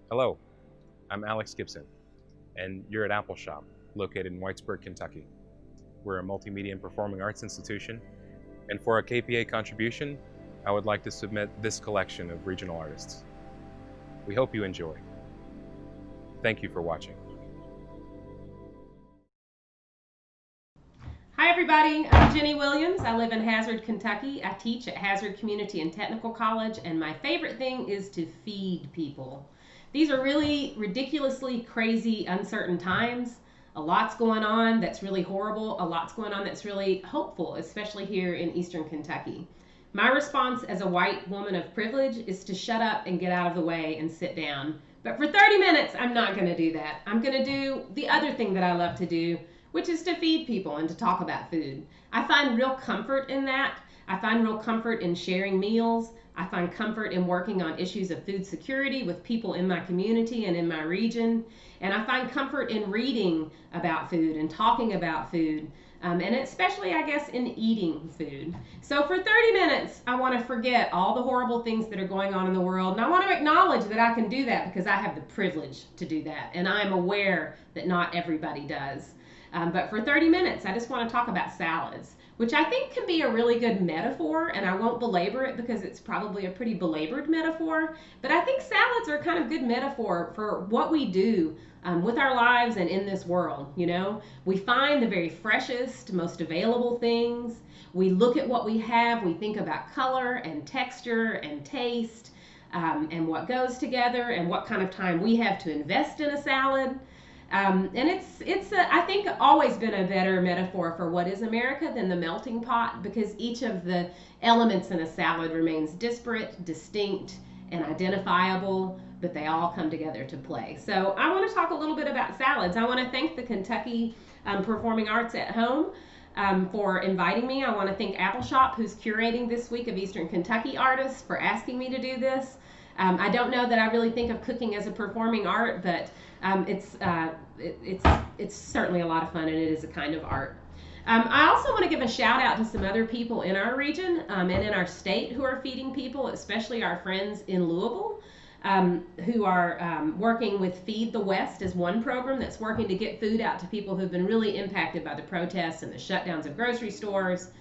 Hello, I'm Alex Gibson, and you're at Appalshop, located in Whitesburg, Kentucky. We're a multimedia and performing arts institution, and for a KPA contribution, I would like to submit this collection of regional artists. We hope you enjoy. Thank you for watching. Hi everybody, I'm Jenny Williams. I live in Hazard, Kentucky. I teach at Hazard Community and Technical College, and my favorite thing is to feed people. These are really ridiculously crazy, uncertain times. A lot's going on that's really horrible. A lot's going on that's really hopeful, especially here in Eastern Kentucky. My response as a white woman of privilege is to shut up and get out of the way and sit down. But for 30 minutes, I'm not going to do that. I'm going to do the other thing that I love to do, which is to feed people and to talk about food. I find real comfort in that. I find real comfort in sharing meals. I find comfort in working on issues of food security with people in my community and in my region. And I find comfort in reading about food and talking about food. And especially, I guess, in eating food. So for 30 minutes, I want to forget all the horrible things that are going on in the world. And I want to acknowledge that I can do that because I have the privilege to do that. And I'm aware that not everybody does. But for 30 minutes, I just want to talk about salads, which I think can be a really good metaphor, and I won't belabor it because it's probably a pretty belabored metaphor. But I think salads are kind of good metaphor for what we do with our lives and in this world. You know, we find the very freshest, most available things. We look at what we have. We think about color and texture and taste and what goes together and what kind of time we have to invest in a salad. And it's I think always been a better metaphor for what is America than the melting pot, because each of the elements in a salad remains disparate, distinct, and identifiable, but they all come together to play. So I want to talk a little bit about salads. I want to thank the Kentucky Performing Arts at Home for inviting me. I want to thank Appalshop, who's curating this week of Eastern Kentucky artists, for asking me to do this. I don't know that I really think of cooking as a performing art, but it's certainly a lot of fun, and it is a kind of art. I also want to give a shout out to some other people in our region and in our state who are feeding people, especially our friends in Louisville, who are working with Feed the West as one program that's working to get food out to people who've been really impacted by the protests and the shutdowns of grocery stores.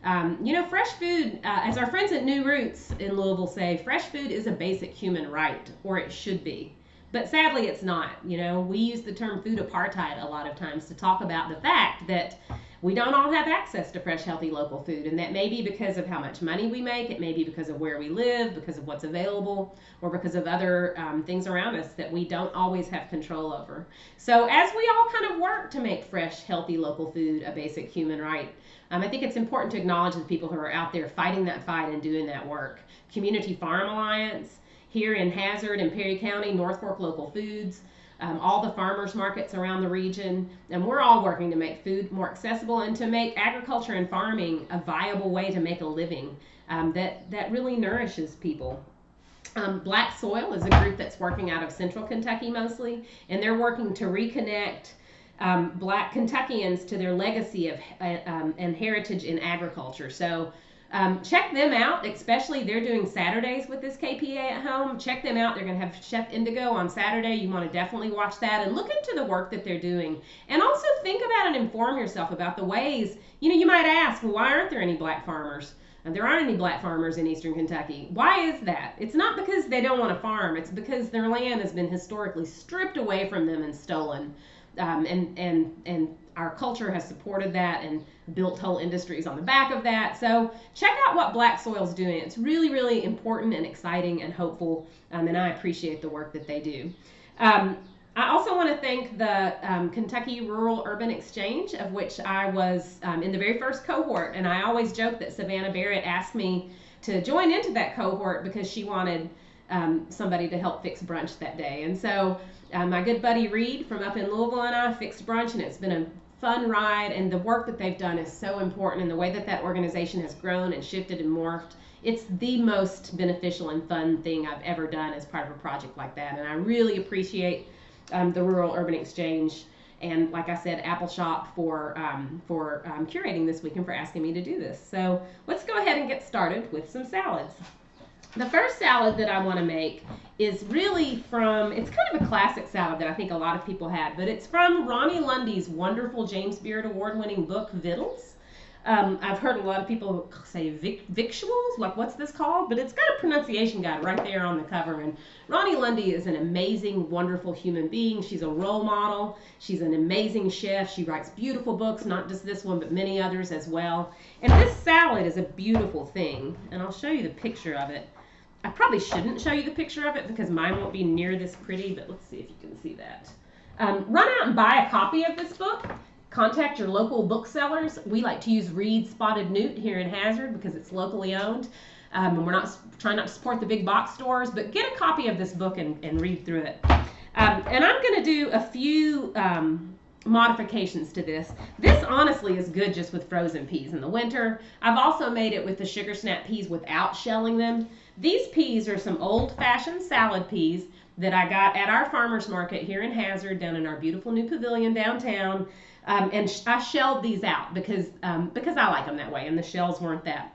You know, fresh food, as our friends at New Roots in Louisville say, fresh food is a basic human right, or it should be. But sadly, it's not. You know, we use the term food apartheid a lot of times to talk about the fact that we don't all have access to fresh, healthy local food. And that may be because of how much money we make. It may be because of where we live, because of what's available, or because of other things around us that we don't always have control over. So as we all kind of work to make fresh, healthy local food a basic human right, I think it's important to acknowledge the people who are out there fighting that fight and doing that work. Community Farm Alliance, here in Hazard and Perry County, North Fork Local Foods, all the farmers markets around the region, and we're all working to make food more accessible and to make agriculture and farming a viable way to make a living that really nourishes people. Black Soil is a group that's working out of Central Kentucky mostly, and they're working to reconnect Black Kentuckians to their legacy of and heritage in agriculture. So check them out, especially they're doing Saturdays with this KPA at Home. Check them out. They're going to have Chef Indigo on Saturday. You want to definitely watch that and look into the work that they're doing. And also think about and inform yourself about the ways, you know, you might ask, well, why aren't there any black farmers? And there aren't any black farmers in Eastern Kentucky. Why is that? It's not because they don't want to farm. It's because their land has been historically stripped away from them and stolen. And our culture has supported that and built whole industries on the back of that. So check out what Black Soil's doing. It's really, really important and exciting and hopeful, and I appreciate the work that they do. I also want to thank the Kentucky Rural Urban Exchange, of which I was in the very first cohort, and I always joke that Savannah Barrett asked me to join into that cohort because she wanted somebody to help fix brunch that day. And so my good buddy Reed from up in Louisville and I fixed brunch, and it's been a fun ride, and the work that they've done is so important, and the way that that organization has grown and shifted and morphed, it's the most beneficial and fun thing I've ever done as part of a project like that. And I really appreciate the Rural Urban Exchange, and like I said, Appalshop for curating this week and for asking me to do this. So let's go ahead and get started with some salads. The first salad that I want to make is really from, it's kind of a classic salad that I think a lot of people had, but it's from Ronnie Lundy's wonderful James Beard Award-winning book, Vittles. I've heard a lot of people say victuals, like what's this called? But it's got a pronunciation guide right there on the cover. And Ronnie Lundy is an amazing, wonderful human being. She's a role model. She's an amazing chef. She writes beautiful books, not just this one, but many others as well. And this salad is a beautiful thing. And I'll show you the picture of it. I probably shouldn't show you the picture of it because mine won't be near this pretty, but let's see if you can see that. Run out and buy a copy of this book. Contact your local booksellers. We like to use Reed Spotted Newt here in Hazard because it's locally owned. And we're not trying not to support the big box stores, but get a copy of this book and read through it. And I'm going to do a few modifications to this. This honestly is good just with frozen peas in the winter. I've also made it with the sugar snap peas without shelling them. These peas are some old-fashioned salad peas that I got at our farmer's market here in Hazard, down in our beautiful new pavilion downtown. And I shelled these out because I like them that way, and the shells weren't that,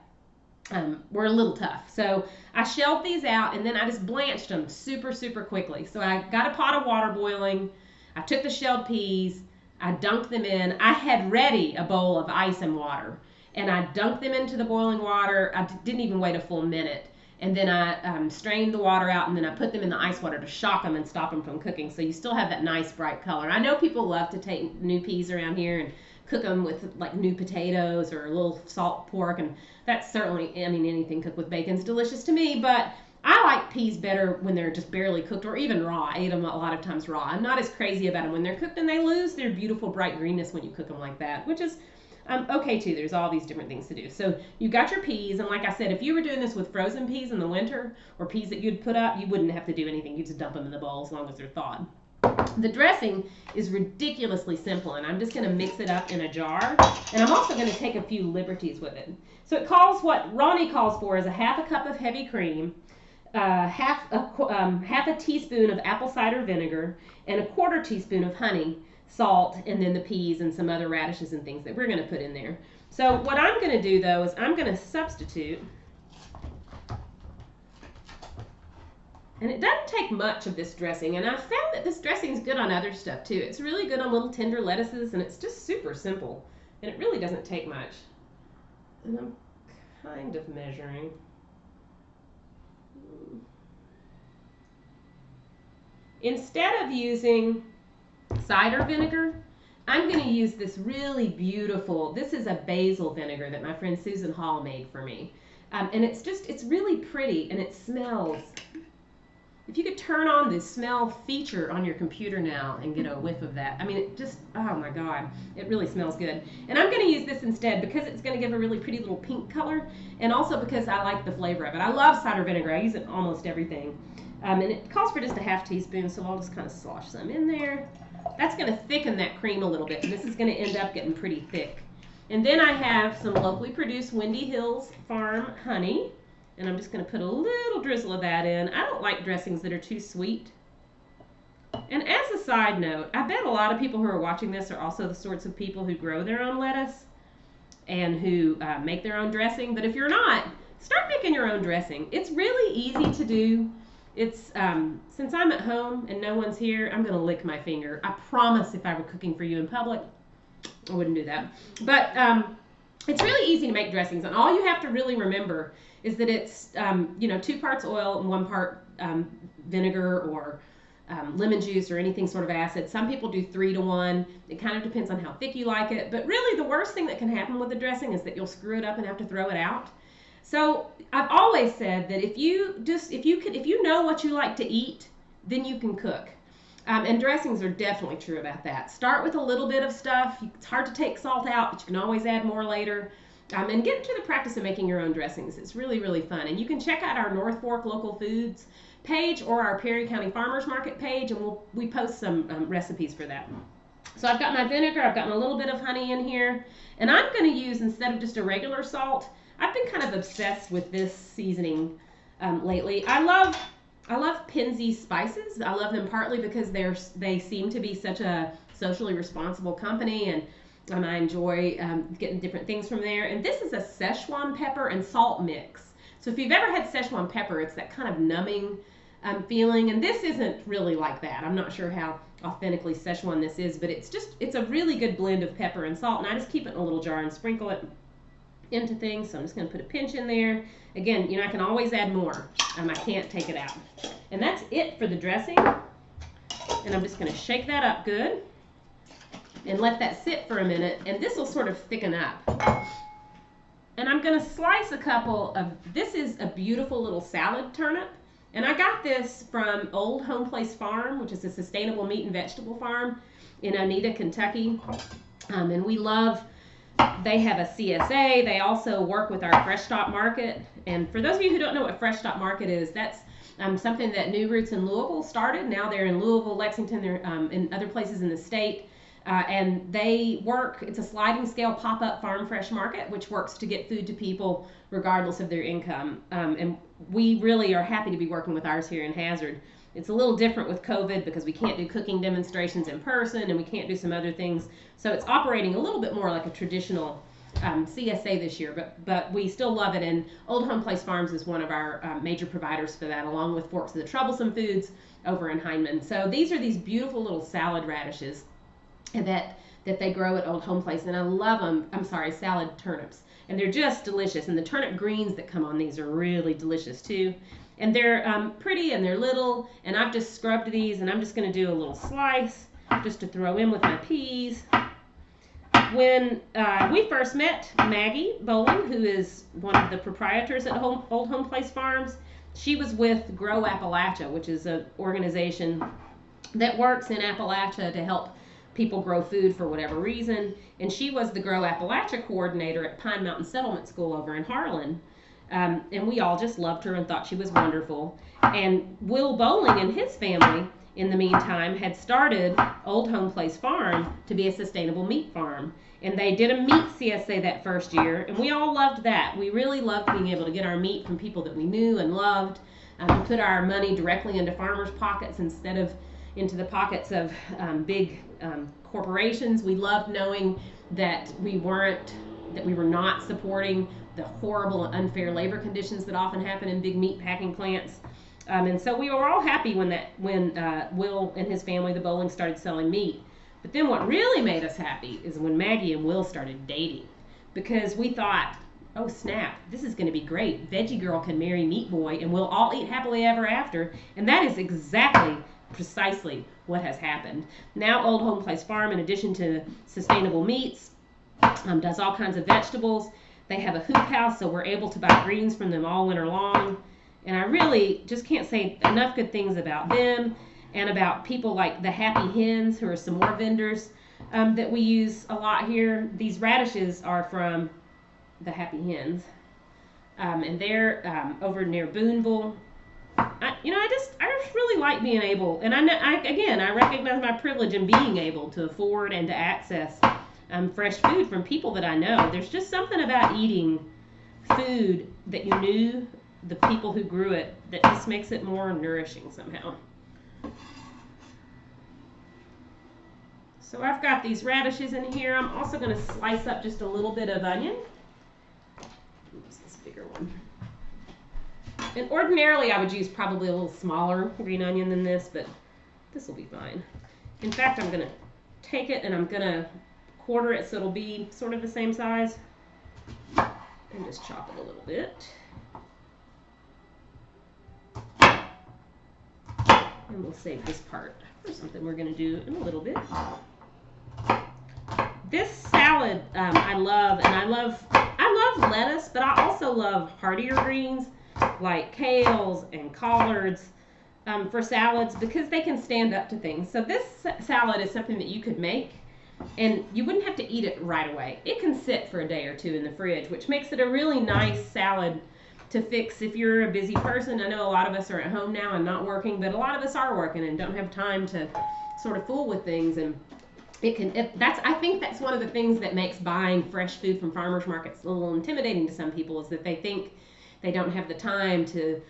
were a little tough. So I shelled these out, and then I just blanched them super, super quickly. So I got a pot of water boiling. I took the shelled peas. I dunked them in. I had ready a bowl of ice and water, and I dunked them into the boiling water. I didn't even wait a full minute. And then I strained the water out, and then I put them in the ice water to shock them and stop them from cooking. So you still have that nice bright color. I know people love to take new peas around here and cook them with like new potatoes or a little salt pork, and that's certainly, I mean, anything cooked with bacon is delicious to me, but I like peas better when they're just barely cooked or even raw. I eat them a lot of times raw. I'm not as crazy about them when they're cooked, and they lose their beautiful bright greenness when you cook them like that, which is okay too. There's all these different things to do. So you got your peas, and like I said, if you were doing this with frozen peas in the winter or peas that you'd put up, you wouldn't have to do anything. You just dump them in the bowl as long as they're thawed. The dressing is ridiculously simple, and I'm just going to mix it up in a jar, and I'm also going to take a few liberties with it. So it calls, what Ronnie calls for is a half a cup of heavy cream, half a teaspoon of apple cider vinegar, and a quarter teaspoon of honey, salt, and then the peas and some other radishes and things that we're going to put in there. So what I'm going to do though is I'm going to substitute, and it doesn't take much of this dressing, and I found that this dressing is good on other stuff too. It's really good on little tender lettuces, and it's just super simple, and it really doesn't take much. And I'm kind of measuring. Instead of using cider vinegar, I'm going to use this really beautiful, this is a basil vinegar that my friend Susan Hall made for me. And it's really pretty, and it smells. If you could turn on the smell feature on your computer now and get a whiff of that. I mean, it just, oh my God, it really smells good. And I'm going to use this instead because it's going to give a really pretty little pink color, and also because I like the flavor of it. I love cider vinegar. I use it in almost everything. And it calls for just a half teaspoon, so I'll just kind of slosh some in there. That's going to thicken that cream a little bit, and this is going to end up getting pretty thick. And then I have some locally produced Windy Hills Farm honey, and I'm just going to put a little drizzle of that in. I don't like dressings that are too sweet. And as a side note, I bet a lot of people who are watching this are also the sorts of people who grow their own lettuce and who make their own dressing. But if you're not, start making your own dressing. It's really easy to do. It's since I'm at home and no one's here, I'm going to lick my finger. I promise if I were cooking for you in public, I wouldn't do that. But it's really easy to make dressings, and all you have to really remember is that it's 2 parts oil and 1 part vinegar or lemon juice or anything sort of acid. Some people do 3 to 1. It kind of depends on how thick you like it. But really, the worst thing that can happen with the dressing is that you'll screw it up and have to throw it out. So I've always said that if you know what you like to eat, then you can cook. And dressings are definitely true about that. Start with a little bit of stuff. It's hard to take salt out, but you can always add more later. And get into the practice of making your own dressings. It's really, really fun. And you can check out our North Fork Local Foods page or our Perry County Farmers Market page, and we post some recipes for that. So I've got my vinegar, I've got a little bit of honey in here, and I'm going to use, instead of just a regular salt, I've been kind of obsessed with this seasoning lately. I love Penzeys spices. I love them partly because they seem to be such a socially responsible company, and I enjoy getting different things from there. And this is a Szechuan pepper and salt mix. So if you've ever had Szechuan pepper, it's that kind of numbing feeling. And this isn't really like that. I'm not sure how authentically Szechuan this is, but it's a really good blend of pepper and salt. And I just keep it in a little jar and sprinkle it into things. So I'm just going to put a pinch in there. Again, I can always add more. I can't take it out. And that's it for the dressing. And I'm just going to shake that up good and let that sit for a minute. And this will sort of thicken up. And I'm going to slice a couple of, this is a beautiful little salad turnip. And I got this from Old Home Place Farm, which is a sustainable meat and vegetable farm in Oneida, Kentucky. And we love, they have a CSA. They also work with our Fresh Stop Market. And for those of you who don't know what Fresh Stop Market is, that's something that New Roots in Louisville started. Now they're in Louisville, Lexington, they're in other places in the state. And they work, it's a sliding scale pop-up farm fresh market, which works to get food to people regardless of their income. And we really are happy to be working with ours here in Hazard. It's a little different with COVID because we can't do cooking demonstrations in person and we can't do some other things. So it's operating a little bit more like a traditional CSA this year, but we still love it. And Old Home Place Farms is one of our major providers for that, along with Forks of the Troublesome Foods over in Hindman. So these are these beautiful little salad radishes that they grow at Old Home Place, and I love them. Salad turnips, and they're just delicious. And the turnip greens that come on these are really delicious too. And they're pretty and they're little. And I've just scrubbed these, and I'm just going to do a little slice just to throw in with my peas. When we first met Maggie Bowling, who is one of the proprietors at Old Home Place Farms, she was with Grow Appalachia, which is an organization that works in Appalachia to help people grow food for whatever reason. And she was the Grow Appalachia coordinator at Pine Mountain Settlement School over in Harlan. And we all just loved her and thought she was wonderful. And Will Bowling and his family, in the meantime, had started Old Home Place Farm to be a sustainable meat farm. And they did a meat CSA that first year, and we all loved that. We really loved being able to get our meat from people that we knew and loved, and put our money directly into farmers' pockets instead of into the pockets of big corporations. We loved knowing that we were not supporting the horrible and unfair labor conditions that often happen in big meat packing plants. And so we were all happy when Will and his family, the Bowling, started selling meat. But then what really made us happy is when Maggie and Will started dating, because we thought, oh snap, this is going to be great. Veggie Girl can marry Meat Boy and we'll all eat happily ever after. And that is precisely what has happened. Now Old Home Place Farm, in addition to sustainable meats, does all kinds of vegetables. They have a hoop house, so we're able to buy greens from them all winter long. And I really just can't say enough good things about them and about people like the Happy Hens, who are some more vendors that we use a lot here. These radishes are from the Happy Hens, and they're over near Boonville. I just really like being able, and I recognize my privilege in being able to afford and to access fresh food from people that I know. There's just something about eating food that you knew the people who grew it that just makes it more nourishing somehow. So I've got these radishes in here. I'm also going to slice up just a little bit of onion. Oops, this bigger one. And ordinarily I would use probably a little smaller green onion than this, but this will be fine. In fact, I'm going to take it and I'm going to quarter it so it'll be sort of the same size. And just chop it a little bit. And we'll save this part for something we're going to do in a little bit. This salad I love, and I love lettuce, but I also love heartier greens like kales and collards for salads because they can stand up to things. So this salad is something that you could make, and you wouldn't have to eat it right away. It can sit for a day or two in the fridge, which makes it a really nice salad to fix if you're a busy person. I know a lot of us are at home now and not working, but a lot of us are working and don't have time to sort of fool with things. And I think that's one of the things that makes buying fresh food from farmers markets a little intimidating to some people, is that they think they don't have the time to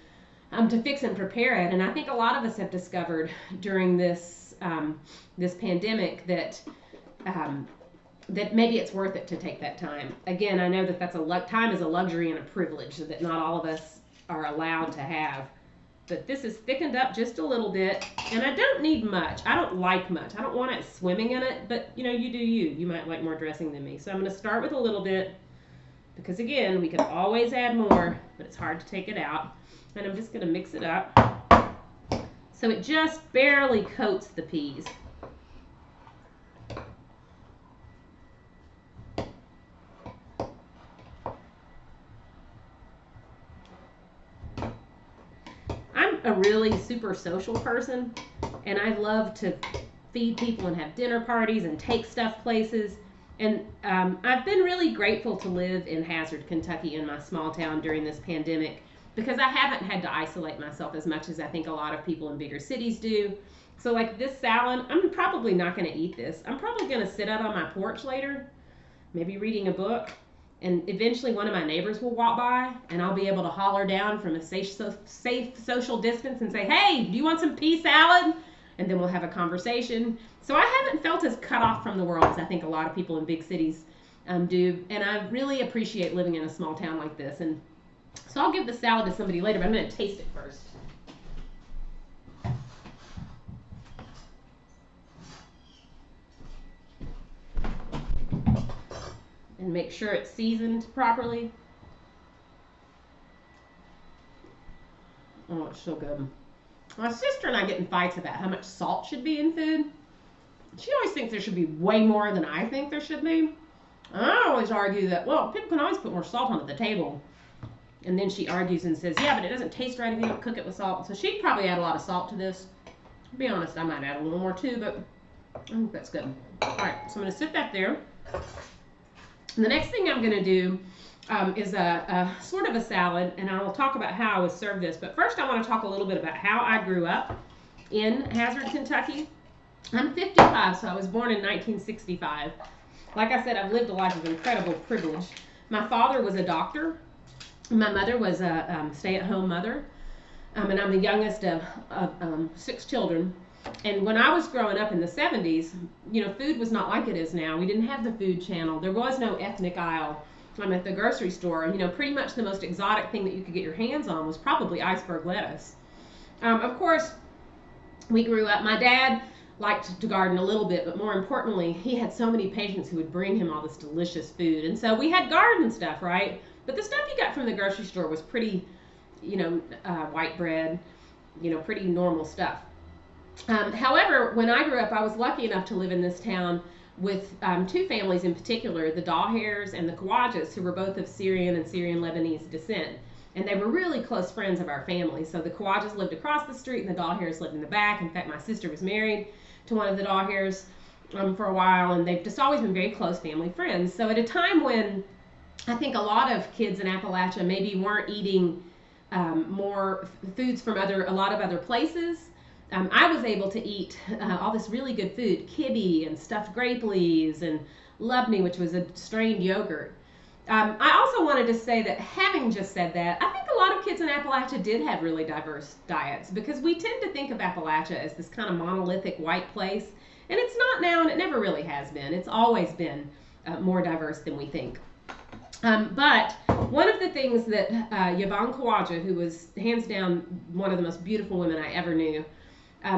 fix and prepare it. And I think a lot of us have discovered during this pandemic that maybe it's worth it to take that time. Again, I know that time is a luxury and a privilege that not all of us are allowed to have. But this is thickened up just a little bit, and I don't need much. I don't like much. I don't want it swimming in it, but you know, you do you. You might like more dressing than me. So I'm going to start with a little bit, because again, we can always add more, but it's hard to take it out. And I'm just going to mix it up so it just barely coats the peas. A really super social person, and I love to feed people and have dinner parties and take stuff places. And I've been really grateful to live in Hazard, Kentucky, in my small town during this pandemic, because I haven't had to isolate myself as much as I think a lot of people in bigger cities do. So like this salad, I'm probably not going to eat this. I'm probably going to sit out on my porch later, maybe reading a book. And eventually one of my neighbors will walk by, and I'll be able to holler down from a safe social distance and say, hey, do you want some pea salad? And then we'll have a conversation. So I haven't felt as cut off from the world as I think a lot of people in big cities do. And I really appreciate living in a small town like this. And so I'll give the salad to somebody later, but I'm going to taste it first. And make sure it's seasoned properly. Oh, it's so good. My sister and I get in fights about how much salt should be in food. She always thinks there should be way more than I think there should be. I always argue that, well, people can always put more salt onto the table. And then she argues and says, yeah, but it doesn't taste right if you don't cook it with salt. So she'd probably add a lot of salt to this. To be honest, I might add a little more too, but I think that's good. All right, so I'm going to sit that there. And the next thing I'm going to do is a sort of a salad, and I will talk about how I was served this. But first I want to talk a little bit about how I grew up in Hazard, Kentucky. I'm 55, so I was born in 1965. Like I said, I've lived a life of incredible privilege. My father was a doctor. My mother was a stay-at-home mother, and I'm the youngest of 6 children. And when I was growing up in the 70s, you know, food was not like it is now. We didn't have the food channel. There was no ethnic aisle. I'm at the grocery store. You know, pretty much the most exotic thing that you could get your hands on was probably iceberg lettuce. Of course, we grew up. My dad liked to garden a little bit, but more importantly, he had so many patients who would bring him all this delicious food. And so we had garden stuff, right? But the stuff you got from the grocery store was pretty, you know, white bread, you know, pretty normal stuff. However, when I grew up, I was lucky enough to live in this town with 2 families in particular, the Dawhares and the Khawajas, who were both of Syrian and Syrian Lebanese descent. And they were really close friends of our family. So the Khawajas lived across the street and the Dawhares lived in the back. In fact, my sister was married to one of the Dawhares for a while, and they've just always been very close family friends. So at a time when I think a lot of kids in Appalachia maybe weren't eating more foods from a lot of other places, I was able to eat all this really good food, kibbe and stuffed grape leaves and lubni, which was a strained yogurt. I also wanted to say that, having just said that, I think a lot of kids in Appalachia did have really diverse diets, because we tend to think of Appalachia as this kind of monolithic white place, and it's not now, and it never really has been. It's always been more diverse than we think. But one of the things that Yvonne Khawaja, who was hands down one of the most beautiful women I ever knew,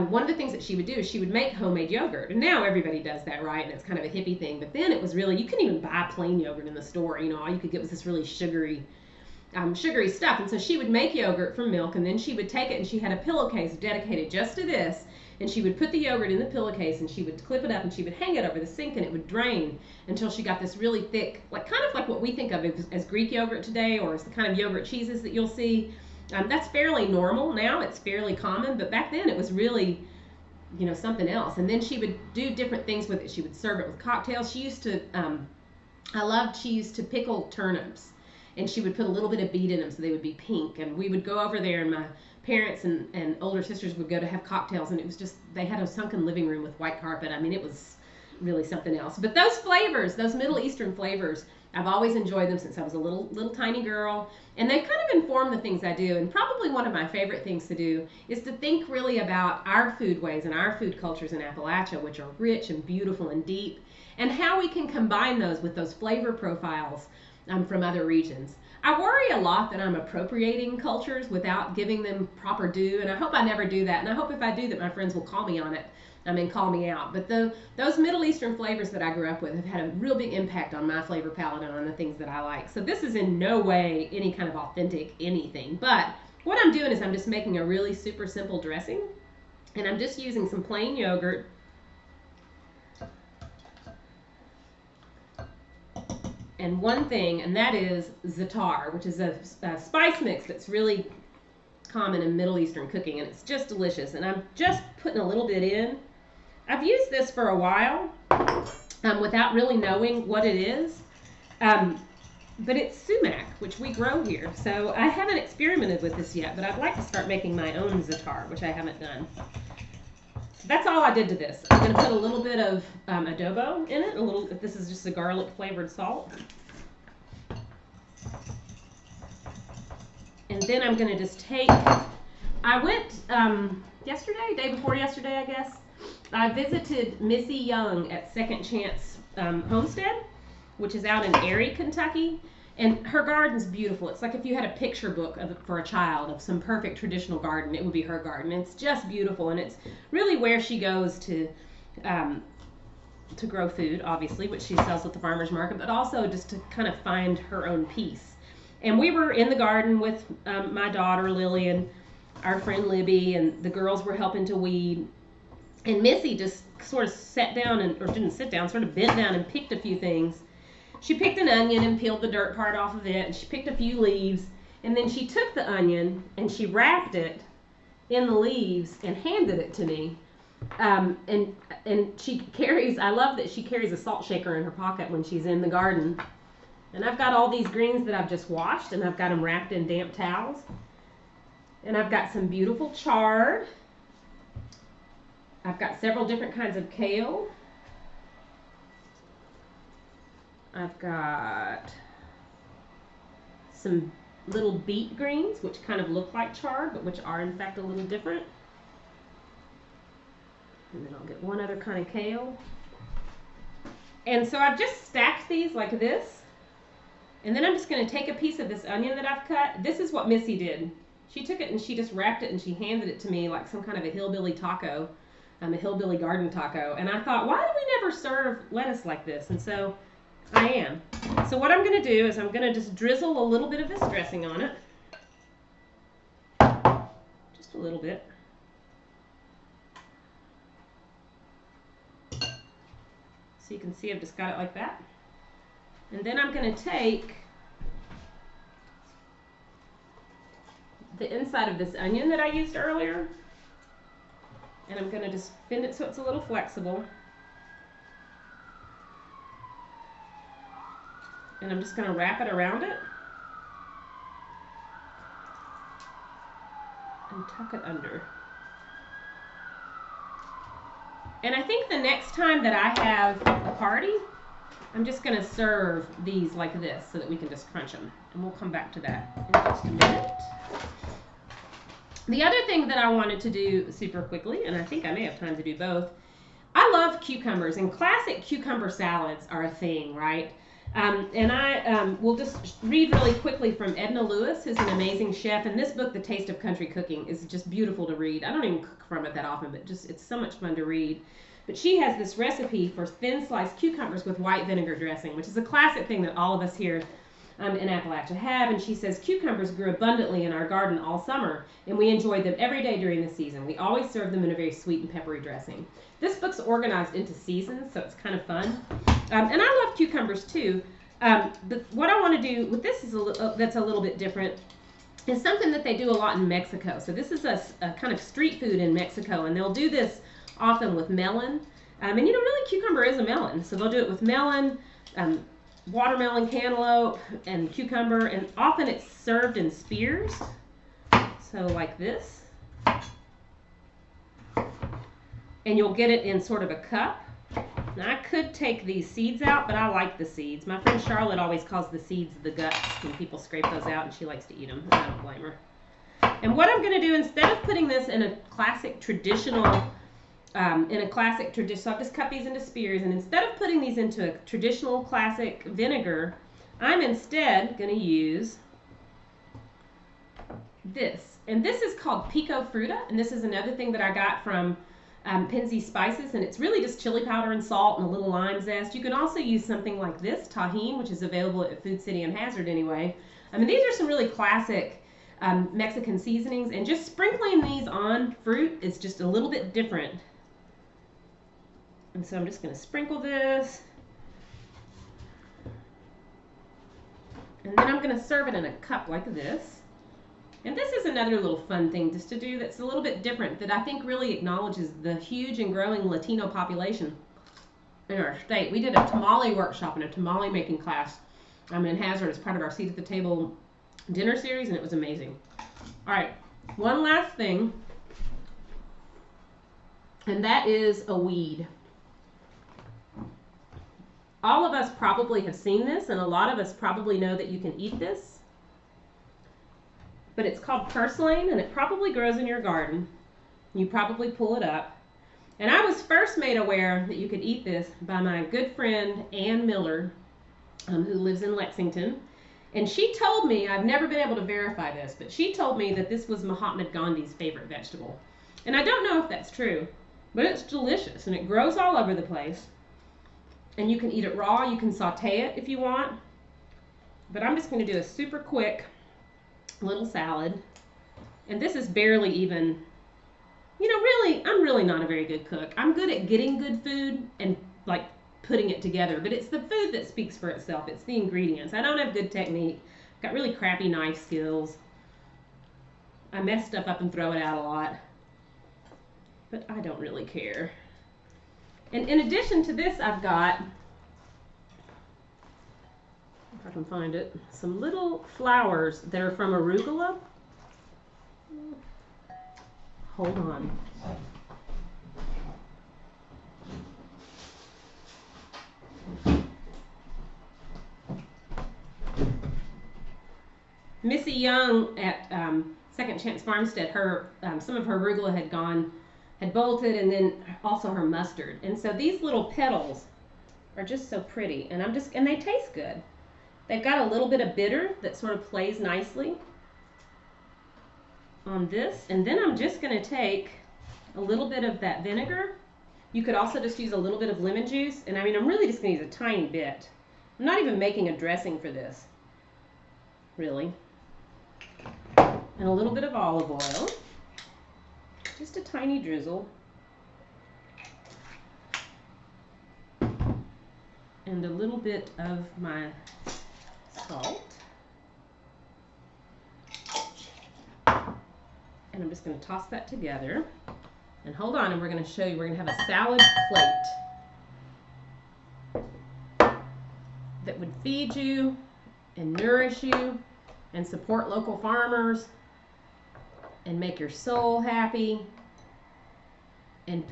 one of the things that she would do is she would make homemade yogurt. And now everybody does that, right? And it's kind of a hippie thing. But then it was really, you couldn't even buy plain yogurt in the store. You know, all you could get was this really sugary stuff. And so she would make yogurt from milk, and then she would take it, and she had a pillowcase dedicated just to this. And she would put the yogurt in the pillowcase, and she would clip it up, and she would hang it over the sink, and it would drain until she got this really thick, like kind of like what we think of as Greek yogurt today, or as the kind of yogurt cheeses that you'll see. That's fairly normal now. It's fairly common, but back then it was really, you know, something else. And then she would do different things with it. She would serve it with cocktails. She used to, she used to pickle turnips, and she would put a little bit of beet in them so they would be pink. And we would go over there, and my parents and older sisters would go to have cocktails, and it was just, they had a sunken living room with white carpet. I mean, it was really something else. But those flavors, those Middle Eastern flavors, I've always enjoyed them since I was a little tiny girl, and they've kind of informed the things I do. And probably one of my favorite things to do is to think really about our foodways and our food cultures in Appalachia, which are rich and beautiful and deep, and how we can combine those with those flavor profiles from other regions. I worry a lot that I'm appropriating cultures without giving them proper due, and I hope I never do that. And I hope if I do that, my friends will call me on it. Call me out. But those Middle Eastern flavors that I grew up with have had a real big impact on my flavor palette and on the things that I like. So this is in no way any kind of authentic anything. But what I'm doing is I'm just making a really super simple dressing. And I'm just using some plain yogurt. And one thing, and that is za'atar, which is a spice mix that's really common in Middle Eastern cooking, and it's just delicious. And I'm just putting a little bit in. I've used this for a while without really knowing what it is, but it's sumac, which we grow here. So I haven't experimented with this yet, but I'd like to start making my own za'atar, which I haven't done. So that's all I did to this. I'm going to put a little bit of adobo in it. This is just a garlic flavored salt. And then I'm going to just take, I went day before yesterday, I guess. I visited Missy Young at Second Chance Homestead, which is out in Erie, Kentucky. And her garden's beautiful. It's like if you had a picture book for a child of some perfect traditional garden, it would be her garden. It's just beautiful, and it's really where she goes to grow food, obviously, which she sells at the farmer's market, but also just to kind of find her own peace. And we were in the garden with my daughter, Lily, and our friend Libby, and the girls were helping to weed. And Missy just sort of sat down, or didn't sit down, sort of bent down and picked a few things. She picked an onion and peeled the dirt part off of it, and she picked a few leaves, and then she took the onion and she wrapped it in the leaves and handed it to me. And she carries, I love that she carries a salt shaker in her pocket when she's in the garden. And I've got all these greens that I've just washed, and I've got them wrapped in damp towels. And I've got some beautiful chard. I've got several different kinds of kale. I've got some little beet greens, which kind of look like chard, but which are in fact a little different. And then I'll get one other kind of kale. And so I've just stacked these like this. And then I'm just going to take a piece of this onion that I've cut. This is what Missy did. She took it and she just wrapped it and she handed it to me like some kind of a hillbilly taco, a hillbilly garden taco. And I thought, why do we never serve lettuce like this? And so I am. So what I'm going to do is I'm going to just drizzle a little bit of this dressing on it. Just a little bit. So you can see I've just got it like that. And then I'm going to take the inside of this onion that I used earlier, and I'm going to just bend it so it's a little flexible. And I'm just going to wrap it around it and tuck it under. And I think the next time that I have a party, I'm just going to serve these like this so that we can just crunch them. And we'll come back to that in just a minute. The other thing that I wanted to do super quickly, and I think I may have time to do both, I love cucumbers, and classic cucumber salads are a thing, right? And I will just read really quickly from Edna Lewis, who's an amazing chef. And this book, The Taste of Country Cooking, is just beautiful to read. I don't even cook from it that often, but just it's so much fun to read. But she has this recipe for thin sliced cucumbers with white vinegar dressing, which is a classic thing that all of us here in Appalachia have. And she says cucumbers grew abundantly in our garden all summer, and we enjoyed them every day during the season. We always served them in a very sweet and peppery dressing. This book's organized into seasons, so it's kind of fun. And I love cucumbers too. But what I want to do with this is that's a little bit different. It's something that they do a lot in Mexico. So this is a kind of street food in Mexico, and they'll do this often with melon. And you know, really, cucumber is a melon. So they'll do it with melon, watermelon, cantaloupe, and cucumber, and often it's served in spears. So like this. And you'll get it in sort of a cup. Now I could take these seeds out, but I like the seeds. My friend Charlotte always calls the seeds the guts when people scrape those out, and she likes to eat them. I don't blame her. And what I'm going to do, instead of putting this in a classic traditional, so I've just cut these into spears, and instead of putting these into a traditional classic vinegar, I'm instead going to use this. And this is called pico fruta, and this is another thing that I got from Penzi Spices, and it's really just chili powder and salt and a little lime zest. You can also use something like this, tahine, which is available at Food City and Hazard anyway. I mean, these are some really classic Mexican seasonings, and just sprinkling these on fruit is just a little bit different. And so I'm just going to sprinkle this. And then I'm going to serve it in a cup like this. And this is another little fun thing just to do that's a little bit different, that I think really acknowledges the huge and growing Latino population in our state. We did a tamale workshop and a tamale making class in Hazard as part of our Seat at the Table dinner series, and it was amazing. All right, one last thing, and that is a weed. All of us probably have seen this, and a lot of us probably know that you can eat this. But it's called purslane, and it probably grows in your garden. You probably pull it up. And I was first made aware that you could eat this by my good friend Ann Miller, who lives in Lexington. And she told me, I've never been able to verify this, but she told me that this was Mahatma Gandhi's favorite vegetable. And I don't know if that's true, but it's delicious, and it grows all over the place. And you can eat it raw, you can saute it if you want. But I'm just going to do a super quick little salad, and this is barely even, you know, really, I'm really not a very good cook. I'm good at getting good food and like putting it together, but it's the food that speaks for itself. It's the ingredients. I don't have good technique. I've got really crappy knife skills. I mess stuff up and throw it out a lot, but I don't really care. And in addition to this, I've got, if I can find it, some little flowers that are from arugula. Hold on. Missy Young at Second Chance Farmstead, her some of her arugula had bolted, and then also her mustard. And so these little petals are just so pretty, and and they taste good. They've got a little bit of bitter that sort of plays nicely on this. And then I'm just going to take a little bit of that vinegar. You could also just use a little bit of lemon juice. And I mean, I'm really just going to use a tiny bit. I'm not even making a dressing for this, really. And a little bit of olive oil. Just a tiny drizzle. And a little bit of my salt. And I'm just going to toss that together. And hold on, and we're going to show you, we're going to have a salad plate that would feed you and nourish you and support local farmers and make your soul happy and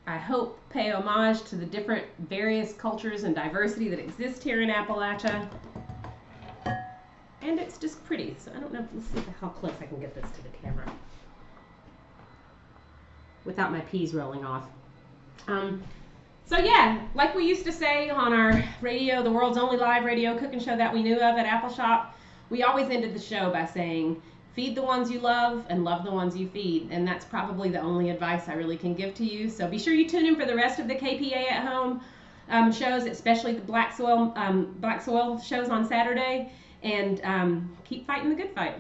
I hope, pay homage to the different various cultures and diversity that exist here in Appalachia. And it's just pretty. So I don't know, let's see how close I can get this to the camera without my peas rolling off. So yeah, like we used to say on our radio, the world's only live radio cooking show that we knew of at Appalshop, we always ended the show by saying, feed the ones you love and love the ones you feed. And that's probably the only advice I really can give to you. So be sure you tune in for the rest of the KPA at Home shows, especially the Black Soil shows on Saturday. And keep fighting the good fight.